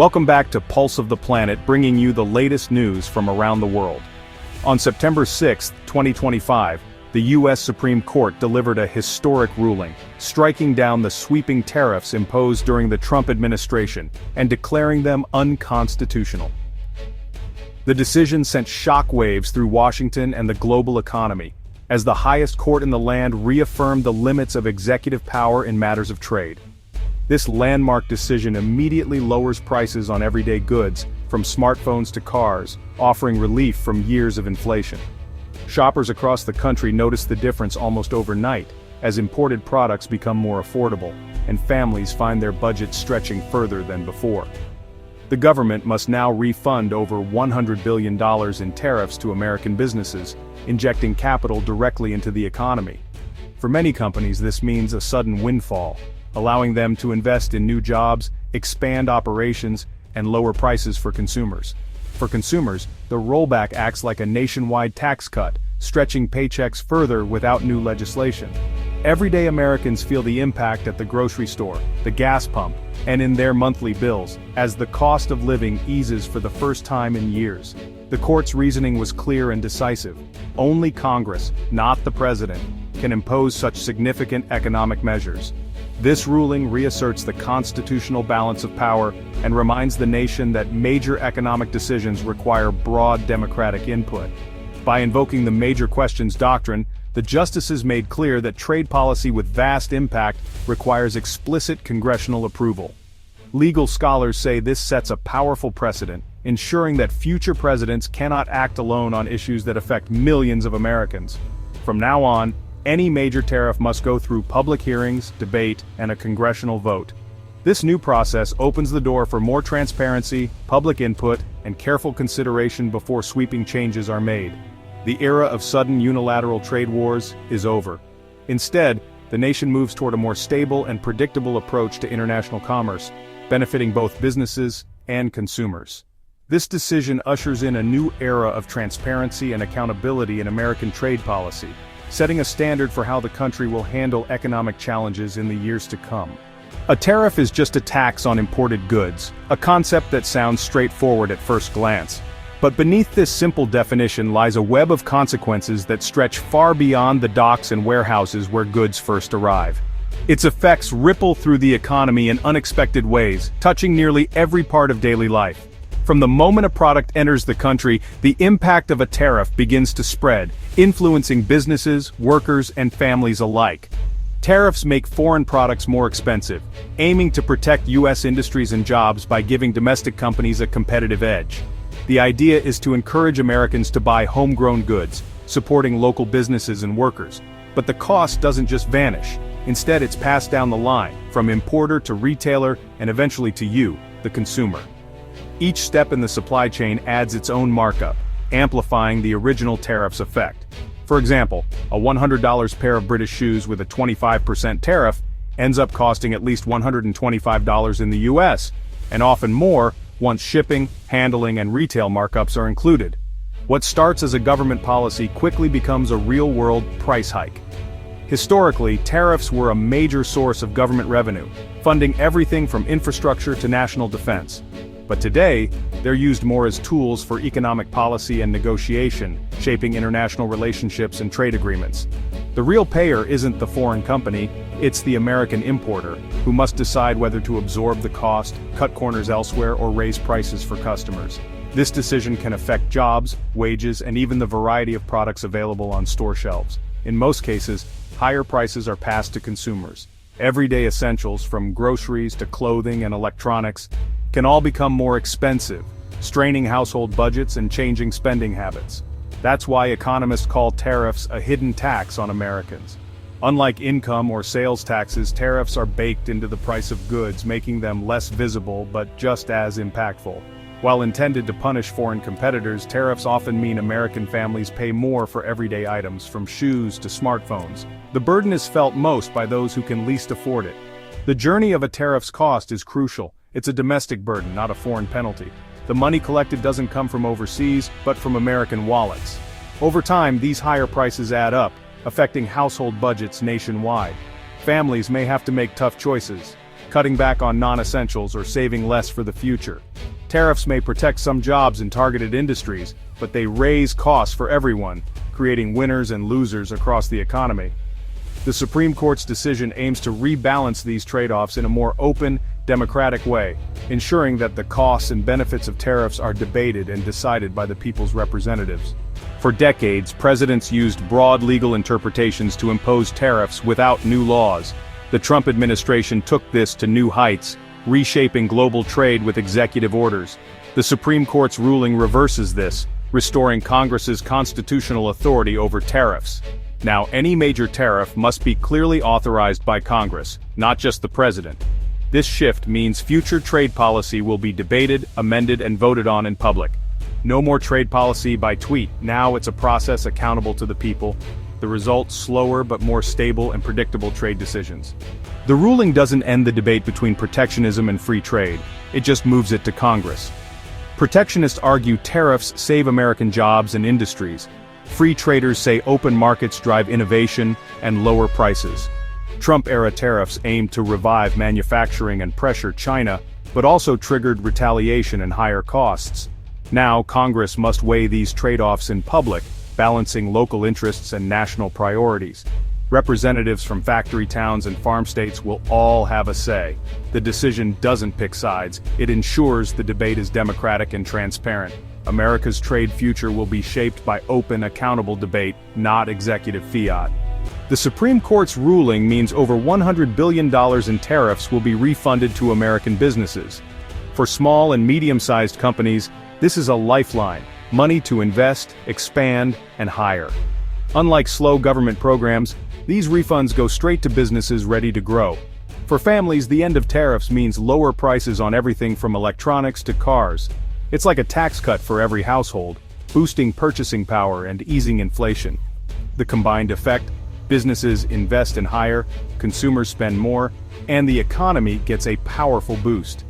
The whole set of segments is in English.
Welcome back to Pulse of the Planet, bringing you the latest news from around the world. On September 6, 2025, the U.S. Supreme Court delivered a historic ruling, striking down the sweeping tariffs imposed during the Trump administration and declaring them unconstitutional. The decision sent shockwaves through Washington and the global economy, as the highest court in the land reaffirmed the limits of executive power in matters of trade. This landmark decision immediately lowers prices on everyday goods, from smartphones to cars, offering relief from years of inflation. Shoppers across the country notice the difference almost overnight, as imported products become more affordable, and families find their budgets stretching further than before. The government must now refund over $100 billion in tariffs to American businesses, injecting capital directly into the economy. For many companies, this means a sudden windfall, allowing them to invest in new jobs, expand operations, and lower prices for consumers. For consumers, the rollback acts like a nationwide tax cut, stretching paychecks further without new legislation. Everyday Americans feel the impact at the grocery store, the gas pump, and in their monthly bills, as the cost of living eases for the first time in years. The court's reasoning was clear and decisive. Only Congress, not the president, can impose such significant economic measures. This ruling reasserts the constitutional balance of power and reminds the nation that major economic decisions require broad democratic input. By invoking the major questions doctrine, the justices made clear that trade policy with vast impact requires explicit congressional approval. Legal scholars say this sets a powerful precedent, ensuring that future presidents cannot act alone on issues that affect millions of Americans. From now on, any major tariff must go through public hearings, debate, and a congressional vote. This new process opens the door for more transparency, public input, and careful consideration before sweeping changes are made. The era of sudden unilateral trade wars is over. Instead, the nation moves toward a more stable and predictable approach to international commerce, benefiting both businesses and consumers. This decision ushers in a new era of transparency and accountability in American trade policy, setting a standard for how the country will handle economic challenges in the years to come. A tariff is just a tax on imported goods, a concept that sounds straightforward at first glance. But beneath this simple definition lies a web of consequences that stretch far beyond the docks and warehouses where goods first arrive. Its effects ripple through the economy in unexpected ways, touching nearly every part of daily life. From the moment a product enters the country, the impact of a tariff begins to spread, influencing businesses, workers, and families alike. Tariffs make foreign products more expensive, aiming to protect U.S. industries and jobs by giving domestic companies a competitive edge. The idea is to encourage Americans to buy homegrown goods, supporting local businesses and workers. But the cost doesn't just vanish. Instead, it's passed down the line, from importer to retailer, and eventually to you, the consumer. Each step in the supply chain adds its own markup, amplifying the original tariff's effect. For example, a $100 pair of British shoes with a 25% tariff ends up costing at least $125 in the US, and often more once shipping, handling, and retail markups are included. What starts as a government policy quickly becomes a real-world price hike. Historically, tariffs were a major source of government revenue, funding everything from infrastructure to national defense. But today, they're used more as tools for economic policy and negotiation, shaping international relationships and trade agreements. The real payer isn't the foreign company, it's the American importer, who must decide whether to absorb the cost, cut corners elsewhere, or raise prices for customers. This decision can affect jobs, wages, and even the variety of products available on store shelves. In most cases, higher prices are passed to consumers. Everyday essentials, from groceries to clothing and electronics, can all become more expensive, straining household budgets and changing spending habits. That's why economists call tariffs a hidden tax on Americans. Unlike income or sales taxes, tariffs are baked into the price of goods, making them less visible but just as impactful. While intended to punish foreign competitors, tariffs often mean American families pay more for everyday items, from shoes to smartphones. The burden is felt most by those who can least afford it. The journey of a tariff's cost is crucial. It's a domestic burden, not a foreign penalty. The money collected doesn't come from overseas, but from American wallets. Over time, these higher prices add up, affecting household budgets nationwide. Families may have to make tough choices. cutting back on non-essentials or saving less for the future. Tariffs may protect some jobs in targeted industries, but they raise costs for everyone, creating winners and losers across the economy. The Supreme Court's decision aims to rebalance these trade-offs in a more open, democratic way, ensuring that the costs and benefits of tariffs are debated and decided by the people's representatives. For decades, presidents used broad legal interpretations to impose tariffs without new laws. The Trump administration took this to new heights, reshaping global trade with executive orders. The Supreme Court's ruling reverses this, restoring Congress's constitutional authority over tariffs. Now, any major tariff must be clearly authorized by Congress, not just the president. This shift means future trade policy will be debated, amended, and voted on in public. No more trade policy by tweet. Now it's a process accountable to the people. The result, slower but more stable and predictable trade decisions. The ruling doesn't end the debate between protectionism and free trade. It just moves it to Congress. Protectionists argue tariffs save American jobs and industries. Free traders say open markets drive innovation and lower prices. Trump-era tariffs aimed to revive manufacturing and pressure China, but also triggered retaliation and higher costs. Now, Congress must weigh these trade-offs in public, balancing local interests and national priorities. Representatives from factory towns and farm states will all have a say. The decision doesn't pick sides, it ensures the debate is democratic and transparent. America's trade future will be shaped by open, accountable debate, not executive fiat. The Supreme Court's ruling means over $100 billion in tariffs will be refunded to American businesses. For small and medium-sized companies, this is a lifeline, money to invest, expand, and hire. Unlike slow government programs, these refunds go straight to businesses ready to grow. For families, the end of tariffs means lower prices on everything from electronics to cars. It's like a tax cut for every household, boosting purchasing power and easing inflation. The combined effect: businesses invest and hire, consumers spend more, and the economy gets a powerful boost.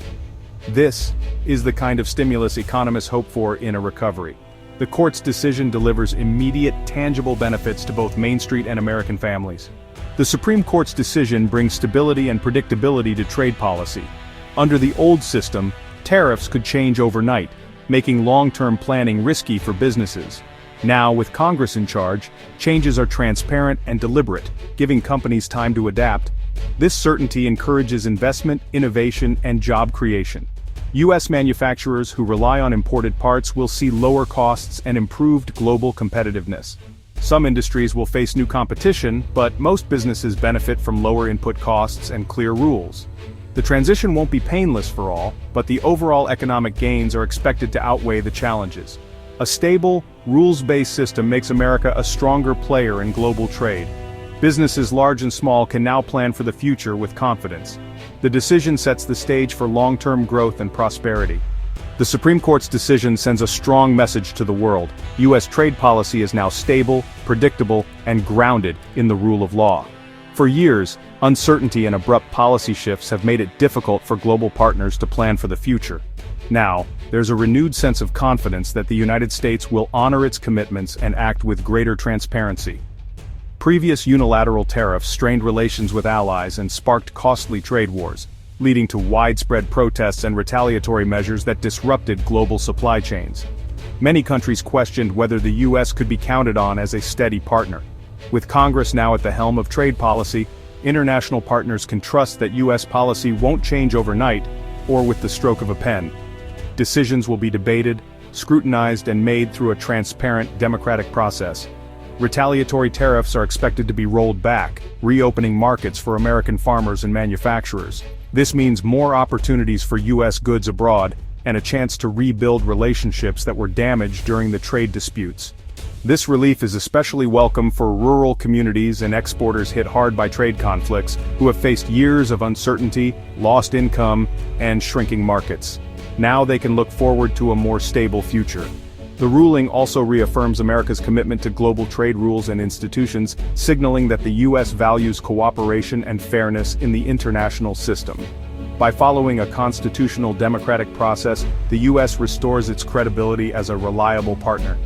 This is the kind of stimulus economists hope for in a recovery. The court's decision delivers immediate, tangible benefits to both Main Street and American families. The Supreme Court's decision brings stability and predictability to trade policy. Under the old system, tariffs could change overnight, making long-term planning risky for businesses. Now, with Congress in charge, changes are transparent and deliberate, giving companies time to adapt. This certainty encourages investment, innovation, and job creation. U.S. manufacturers who rely on imported parts will see lower costs and improved global competitiveness. Some industries will face new competition, but most businesses benefit from lower input costs and clear rules. The transition won't be painless for all, but the overall economic gains are expected to outweigh the challenges. A stable, rules-based system makes America a stronger player in global trade. Businesses large and small can now plan for the future with confidence. The decision sets the stage for long-term growth and prosperity. The Supreme Court's decision sends a strong message to the world. U.S. trade policy is now stable, predictable, and grounded in the rule of law. For years, uncertainty and abrupt policy shifts have made it difficult for global partners to plan for the future. Now, there's a renewed sense of confidence that the United States will honor its commitments and act with greater transparency. Previous unilateral tariffs strained relations with allies and sparked costly trade wars, leading to widespread protests and retaliatory measures that disrupted global supply chains. Many countries questioned whether the U.S. could be counted on as a steady partner. With Congress now at the helm of trade policy, international partners can trust that U.S. policy won't change overnight or with the stroke of a pen. Decisions will be debated, scrutinized, and made through a transparent, democratic process. Retaliatory tariffs are expected to be rolled back, reopening markets for American farmers and manufacturers. This means more opportunities for U.S. goods abroad, and a chance to rebuild relationships that were damaged during the trade disputes. This relief is especially welcome for rural communities and exporters hit hard by trade conflicts, who have faced years of uncertainty, lost income, and shrinking markets. Now they can look forward to a more stable future. The ruling also reaffirms America's commitment to global trade rules and institutions, signaling that the U.S. values cooperation and fairness in the international system. By following a constitutional democratic process, the U.S. restores its credibility as a reliable partner.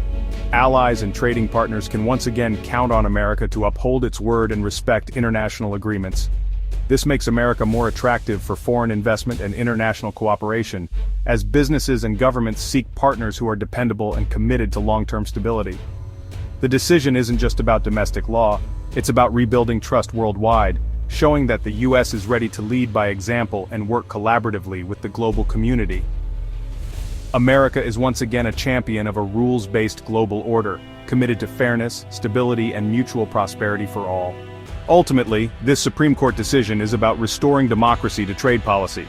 Allies and trading partners can once again count on America to uphold its word and respect international agreements. This makes America more attractive for foreign investment and international cooperation, as businesses and governments seek partners who are dependable and committed to long-term stability. The decision isn't just about domestic law, it's about rebuilding trust worldwide, showing that the U.S. is ready to lead by example and work collaboratively with the global community. America is once again a champion of a rules-based global order, committed to fairness, stability, and mutual prosperity for all. Ultimately, this Supreme Court decision is about restoring democracy to trade policy.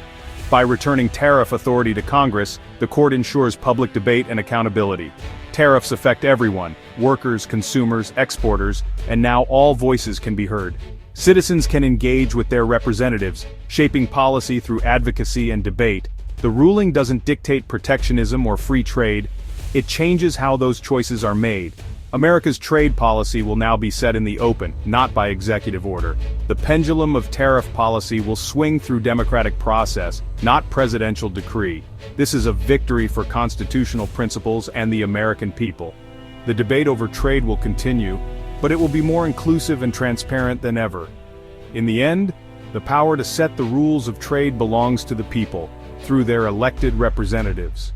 By returning tariff authority to Congress, the court ensures public debate and accountability. Tariffs affect everyone: workers, consumers, exporters, and now all voices can be heard. Citizens can engage with their representatives, shaping policy through advocacy and debate. The ruling doesn't dictate protectionism or free trade, it changes how those choices are made. America's trade policy will now be set in the open, not by executive order. The pendulum of tariff policy will swing through democratic process, not presidential decree. This is a victory for constitutional principles and the American people. The debate over trade will continue, but it will be more inclusive and transparent than ever. In the end, the power to set the rules of trade belongs to the people, through their elected representatives.